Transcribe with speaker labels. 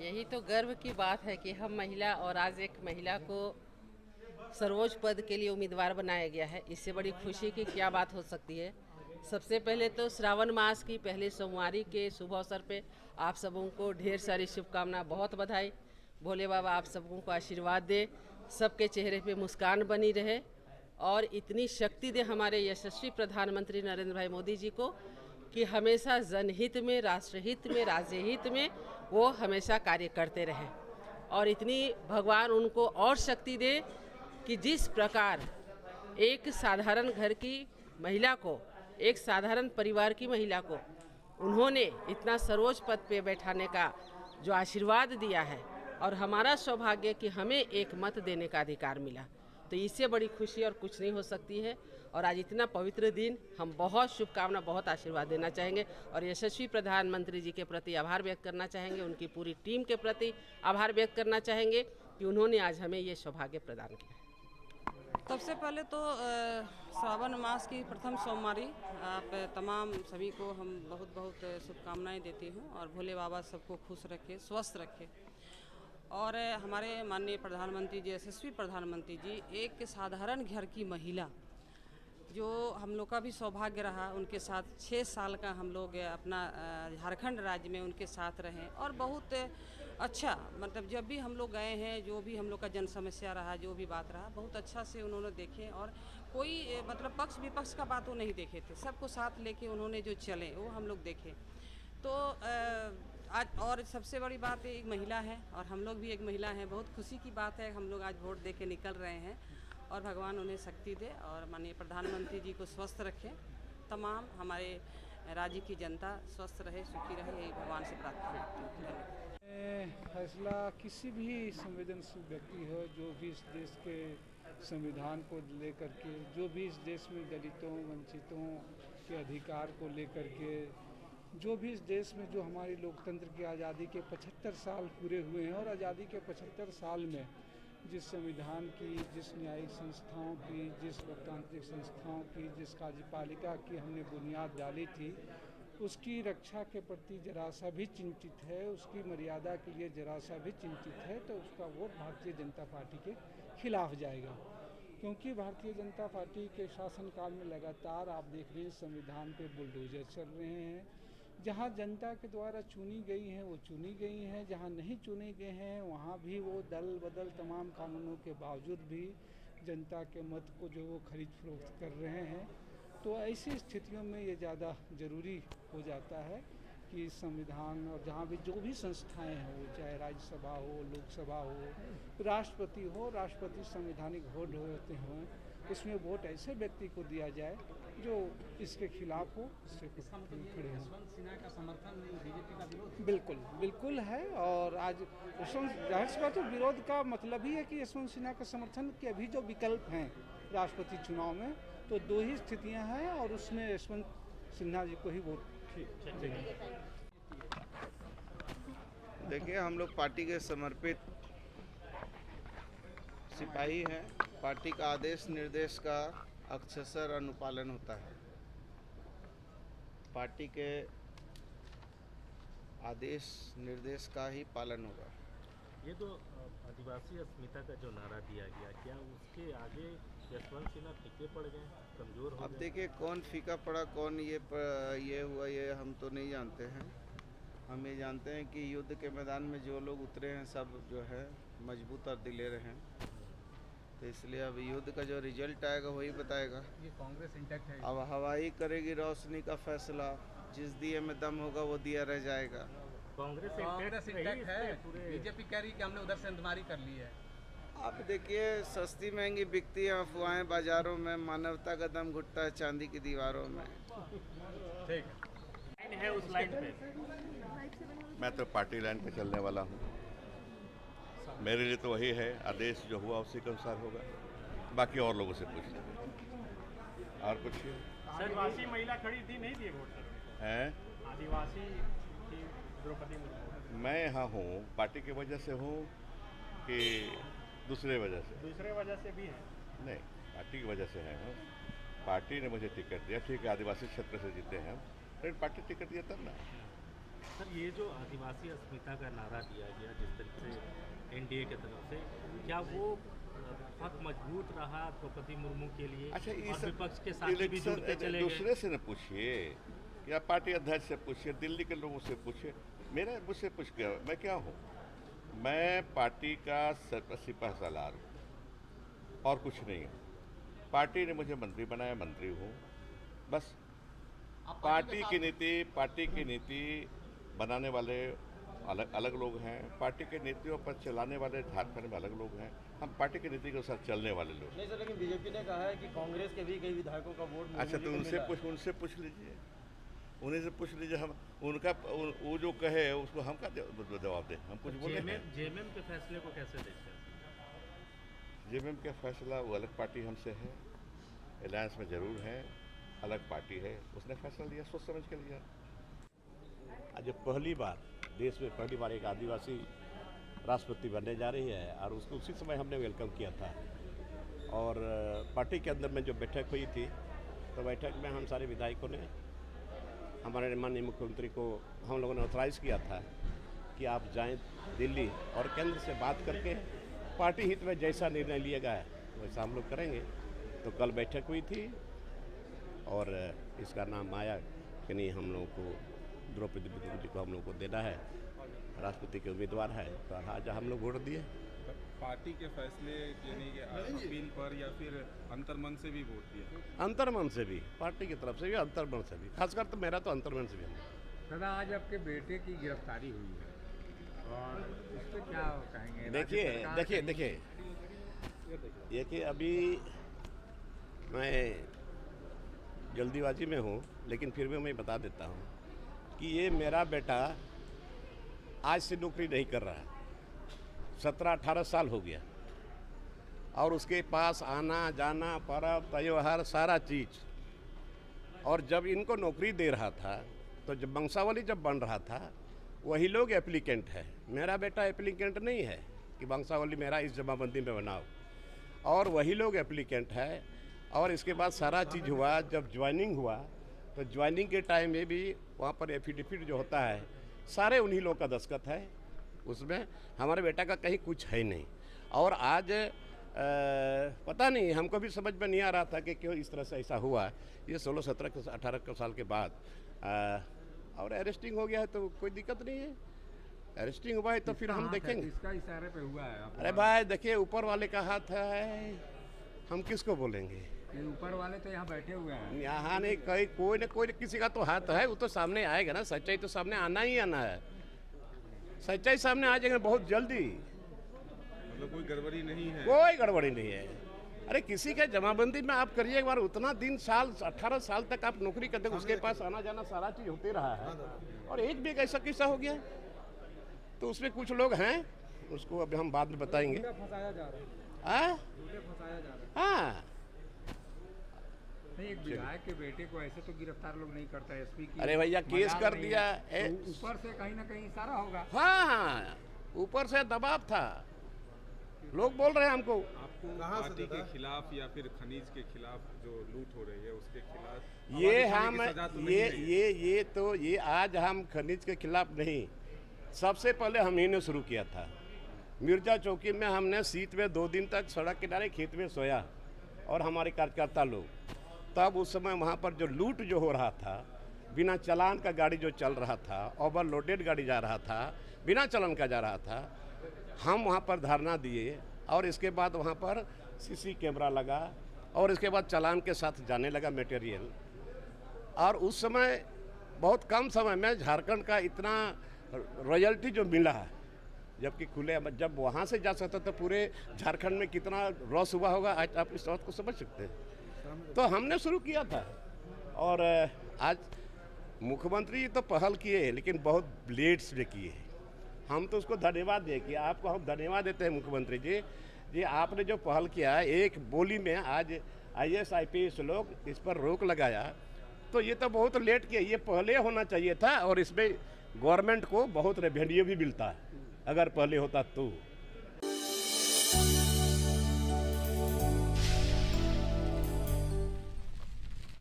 Speaker 1: यही तो गर्व की बात है कि हम महिला और आज एक महिला को सर्वोच्च पद के लिए उम्मीदवार बनाया गया है। इससे बड़ी खुशी की क्या बात हो सकती है। सबसे पहले तो श्रावण मास की पहली सोमवारी के शुभ अवसर पे आप सबों को ढेर सारी शुभकामना, बहुत बधाई। भोले बाबा आप सबों को आशीर्वाद दे, सबके चेहरे पे मुस्कान बनी रहे और इतनी शक्ति दे हमारे यशस्वी प्रधानमंत्री नरेंद्र भाई मोदी जी को कि हमेशा जनहित में, राष्ट्रहित में, राज्य हित में वो हमेशा कार्य करते रहें और इतनी भगवान उनको और शक्ति दे कि जिस प्रकार एक साधारण घर की महिला को, एक साधारण परिवार की महिला को उन्होंने इतना सर्वोच्च पद पे बैठाने का जो आशीर्वाद दिया है और हमारा सौभाग्य कि हमें एक मत देने का अधिकार मिला, तो इससे बड़ी खुशी और कुछ नहीं हो सकती है। और आज इतना पवित्र दिन, हम बहुत शुभकामना, बहुत आशीर्वाद देना चाहेंगे और यशस्वी प्रधानमंत्री जी के प्रति आभार व्यक्त करना चाहेंगे, उनकी पूरी टीम के प्रति आभार व्यक्त करना चाहेंगे कि उन्होंने आज हमें ये सौभाग्य प्रदान किया।
Speaker 2: सबसे पहले तो श्रावण मास की प्रथम सोमवारी आप तमाम सभी को हम बहुत बहुत शुभकामनाएं देती हूँ और भोले बाबा सबको खुश रखे, स्वस्थ रखे। और हमारे माननीय प्रधानमंत्री जी, यशस्वी प्रधानमंत्री जी, एक साधारण घर की महिला जो हम लोग का भी सौभाग्य रहा, उनके साथ 6 साल का हम लोग अपना झारखंड राज्य में उनके साथ रहें और बहुत अच्छा, मतलब जब भी हम लोग गए हैं, जो भी हम लोग का जन समस्या रहा, जो भी बात रहा, बहुत अच्छा से उन्होंने देखे और कोई मतलब पक्ष विपक्ष का बात वो नहीं देखे थे, सबको साथ लेके उन्होंने जो चले वो हम लोग देखे। तो आज और सबसे बड़ी बात एक महिला है और हम लोग भी एक महिला हैं, बहुत खुशी की बात है। हम लोग आज वोट दे के निकल रहे हैं और भगवान उन्हें शक्ति दे और माननीय प्रधानमंत्री जी को स्वस्थ रखे, तमाम हमारे राज्य की जनता स्वस्थ रहे, सुखी रहे, यही भगवान से प्रार्थना करती हूँ।
Speaker 3: फैसला किसी भी संवेदनशील व्यक्ति हो, जो भी इस देश के संविधान को लेकर के, जो भी इस देश में दलितों, वंचितों के अधिकार को लेकर के, जो भी इस देश में जो हमारी लोकतंत्र की आज़ादी के 75 साल पूरे हुए हैं और आज़ादी के 75 साल में जिस संविधान की, जिस न्यायिक संस्थाओं की, जिस लोकतांत्रिक संस्थाओं की, जिस कार्यपालिका की हमने बुनियाद डाली थी, उसकी रक्षा के प्रति जरा सा भी चिंतित है, उसकी मर्यादा के लिए जरा सा भी चिंतित है, तो उसका वोट भारतीय जनता पार्टी के खिलाफ जाएगा। क्योंकि भारतीय जनता पार्टी के शासनकाल में लगातार आप देख रहे हैं संविधान पे बुलडोजर चल रहे हैं। जहां जनता के द्वारा चुनी गई हैं वो चुनी गई हैं, जहां नहीं चुने गए हैं वहां भी वो दल बदल तमाम कानूनों के बावजूद भी जनता के मत को जो वो खरीद फरोख्त कर रहे हैं। तो ऐसी स्थितियों में ये ज़्यादा ज़रूरी हो जाता है कि संविधान और जहाँ भी जो भी संस्थाएं हैं, वो चाहे राज्यसभा हो, लोकसभा हो, राष्ट्रपति हो, राष्ट्रपति संवैधानिक वोट होते हों, उसमें वोट ऐसे व्यक्ति को दिया जाए जो इसके खिलाफ हो, इससे खड़े हों।
Speaker 4: यशवंत सिन्हा का समर्थन बीजेपी का विरोध
Speaker 3: बिल्कुल बिल्कुल है। और आज यशवंत, जाहिर सी बात है, विरोध का मतलब ही है कि यशवंत सिन्हा का समर्थन के अभी जो विकल्प हैं राष्ट्रपति चुनाव में, तो 2 ही स्थितियां हैं और उसमें यशवंत सिन्हा जी को ही वोट देंगे।
Speaker 5: देखिए, हम लोग पार्टी के समर्पित सिपाही हैं। पार्टी का आदेश निर्देश का अक्षरशः अनुपालन होता है। पार्टी के आदेश निर्देश का ही पालन होगा।
Speaker 6: ये तो आदिवासी अस्मिता का जो नारा दिया गया, क्या उसके आगे यशवंत सिन्हा फीके पड़ गए, कमज़ोर हो गए?
Speaker 5: अब देखिए, कौन फीका पड़ा, कौन ये हुआ, ये हम तो नहीं जानते हैं। हम ये जानते हैं कि युद्ध के मैदान में जो लोग उतरे हैं सब जो है मजबूत और दिलेर हैं। तो इसलिए अब युद्ध का जो रिजल्ट आएगा वही बताएगा।
Speaker 4: ये कांग्रेस इंटैक्ट है।
Speaker 5: अब हवाई करेगी रोशनी का फैसला, जिस दिए में दम होगा वो दिया रह जाएगा।
Speaker 6: कांग्रेस
Speaker 4: इंटैक्ट है। बीजेपी कह रही है कि हमने उधर से अंधमारी कर ली है।
Speaker 5: अब देखिए, सस्ती महंगी बिकती है अफवाहें बाजारों में, मानवता का दम घुटता है चांदी की दीवारों में।
Speaker 6: ठीक है उस लाइन पे।
Speaker 7: मैं तो पार्टी लाइन पे चलने वाला हूँ। मेरे लिए तो वही है, आदेश जो हुआ उसी के अनुसार होगा। बाकी और लोगों से पूछ लें। और कुछ
Speaker 6: आदिवासी महिला खड़ी थी, नहीं थी वोट
Speaker 7: हैं?
Speaker 6: आदिवासी थी द्रौपदी मुर्मू।
Speaker 7: मैं यहाँ हूँ पार्टी की वजह से हूँ कि दूसरे वजह से?
Speaker 6: दूसरे वजह से भी है।
Speaker 7: नहीं, पार्टी की वजह से है। पार्टी ने मुझे टिकट दिया, ठीक है, आदिवासी क्षेत्र से जीते हैं हम, लेकिन पार्टी टिकट दिया तब ना।
Speaker 6: सर ये जो आदिवासी अस्मिता का नारा दिया गया जिस तरीके से एनडीए की तरफ से, क्या वो बहुत मजबूत रहा द्रौपदी मुर्मू के लिए?
Speaker 7: अच्छा,
Speaker 6: और विपक्ष के साथ भी जुड़ते चले गए।
Speaker 7: दूसरे से न पूछिए या पार्टी अध्यक्ष से पूछिए, दिल्ली के लोगों से पूछिए, मुझसे पूछ के मैं क्या हूँ? मैं पार्टी का सिपह सालार हूँ और कुछ नहीं हूँ। पार्टी ने मुझे मंत्री बनाया, मंत्री हूँ बस। पार्टी की नीति बनाने वाले अलग अलग लोग हैं, पार्टी के नीतियों पर चलाने वाले झारखंड में अलग लोग हैं, हम पार्टी की नीति के साथ चलने वाले लोग।
Speaker 8: नहीं सर, लेकिन बीजेपी ने कहा है कि कांग्रेस के भी कई विधायकों का वोट।
Speaker 7: अच्छा, तो उनसे पूछ लीजिए, उन्हीं से पूछ लीजिए। हम उनका वो जो कहे उसको हम का जवाब दें? हम कुछ बोले?
Speaker 6: जेएमएम के फैसले को कैसे देखते हैं?
Speaker 7: जेएमएम का फैसला, वो अलग पार्टी हमसे है, अलायंस में जरूर है, अलग पार्टी है, उसने फैसला लिया, सोच समझ के लिया।
Speaker 9: आज पहली बार देश में पहली बार एक आदिवासी राष्ट्रपति बनने जा रही है और उसको उसी समय हमने वेलकम किया था। और पार्टी के अंदर में जो बैठक हुई थी, तो बैठक में हम सारे विधायकों ने हमारे माननीय मुख्यमंत्री को हम लोगों ने ऑथराइज़ किया था कि आप जाएं दिल्ली और केंद्र से बात करके पार्टी हित में जैसा निर्णय लिया गया है वैसा हम लोग करेंगे। तो कल बैठक हुई थी और इसका नाम आया कि नहीं, हम लोगों को द्रौपदी मुर्मू जी को हम लोग को देना है, राष्ट्रपति के उम्मीदवार है, तो आज हम लोग वोट दिए।
Speaker 10: पार्टी के फैसले यानी कि अपील पर या फिर अंतर्मन से भी वोट दिया?
Speaker 9: अंतर्मन से भी, पार्टी की तरफ से भी, अंतर्मन से भी, खासकर तो मेरा तो अंतर्मन से भी।
Speaker 3: दादा, आज आपके बेटे की गिरफ्तारी हुई है और इस पर क्या कहेंगे?
Speaker 9: देखिए ये कि अभी मैं जल्दीबाजी में हूँ, लेकिन फिर भी मैं बता देता हूँ कि ये मेरा बेटा आज से नौकरी नहीं कर रहा है, 17-18 साल हो गया, और उसके पास आना जाना, पर्व त्योहार सारा चीज़। और जब इनको नौकरी दे रहा था, तो जब वंशावली जब बन रहा था, वही लोग एप्लीकेंट है। मेरा बेटा एप्लीकेंट नहीं है कि वंशावली मेरा इस जमाबंदी में बनाओ, और वही लोग एप्लीकेंट है। और इसके बाद सारा चीज़ हुआ, जब ज्वाइनिंग हुआ तो ज्वाइनिंग के टाइम में भी वहाँ पर एफिडेविट जो होता है सारे उन्हीं लोग का दस्तखत है, उसमें हमारे बेटा का कहीं कुछ है नहीं। और आज पता नहीं, हमको भी समझ में नहीं आ रहा था कि क्यों इस तरह से ऐसा हुआ। ये 16, 17, 18 साल के बाद और अरेस्टिंग हो गया है तो कोई दिक्कत नहीं है। अरेस्टिंग हुआ है तो फिर हम देखेंगे।
Speaker 3: इसका इशारे पे हुआ है?
Speaker 9: अरे भाई देखिए, ऊपर वाले का हाथ है, हम किसको बोलेंगे?
Speaker 3: ऊपर वाले तो यहाँ बैठे हुए हैं।
Speaker 9: यहाँ नहीं, कोई न कोई किसी का तो हाथ है, वो तो सामने आएगा ना। सच्चाई तो सामने आना ही आना है, सच्चाई सामने आ जाएगा बहुत जल्दी।
Speaker 10: मतलब कोई गड़बड़ी नहीं है? कोई
Speaker 9: गड़बड़ी नहीं है। अरे किसी के जमाबंदी में आप करिए एक बार, उतना दिन साल 18 साल तक आप नौकरी करते, उसके पास आना जाना सारा चीज़ होते रहा है, और एक भी ऐसा किस्सा हो गया। तो उसमें कुछ लोग हैं, उसको अभी हम बाद में बताएंगे।
Speaker 3: फंसाया जा रहा है।
Speaker 9: हाँ,
Speaker 3: नहीं, एक विधायक के बेटे को ऐसे तो गिरफ्तार लोग नहीं करता है। एसपी की
Speaker 9: अरे भैया केस कर दिया,
Speaker 3: तो ऊपर से कहीं ना कहीं इशारा होगा।
Speaker 9: हाँ, ऊपर से दबाव था, लोग बोल रहे हैं हमको।
Speaker 10: आपको पार्टी के खिलाफ या फिर खनिज के खिलाफ जो लूट हो रही है उसके खिलाफ
Speaker 9: ये आज हम खनिज के खिलाफ नहीं, सबसे पहले हम ही ने शुरू किया था। मिर्जा चौकी में हमने शीत में 2 दिन तक सड़क किनारे खेत में सोया, और हमारे कार्यकर्ता लोग, तब उस समय वहाँ पर जो लूट जो हो रहा था, बिना चालान का गाड़ी जो चल रहा था, ओवरलोडेड गाड़ी जा रहा था, बिना चालान का जा रहा था, हम वहाँ पर धरना दिए, और इसके बाद वहाँ पर सीसी कैमरा लगा, और इसके बाद चालान के साथ जाने लगा मटेरियल। और उस समय बहुत कम समय में झारखंड का इतना रॉयल्टी जो मिला है, जबकि खुले जब वहाँ से जा सकता तो पूरे झारखंड में कितना रॉस हुआ होगा, आज आप इस बात को समझ सकते हैं। तो हमने शुरू किया था, और आज मुख्यमंत्री तो पहल किए, लेकिन बहुत लेट से किए। हम तो उसको धन्यवाद दें कि आपको हम धन्यवाद देते हैं मुख्यमंत्री जी, आपने जो पहल किया, एक बोली में आज IAS IPS लोग इस पर रोक लगाया, तो ये तो बहुत लेट किया, ये पहले होना चाहिए था। और इसमें गवर्नमेंट को बहुत रेवेन्यू भी मिलता है, अगर पहले होता तो।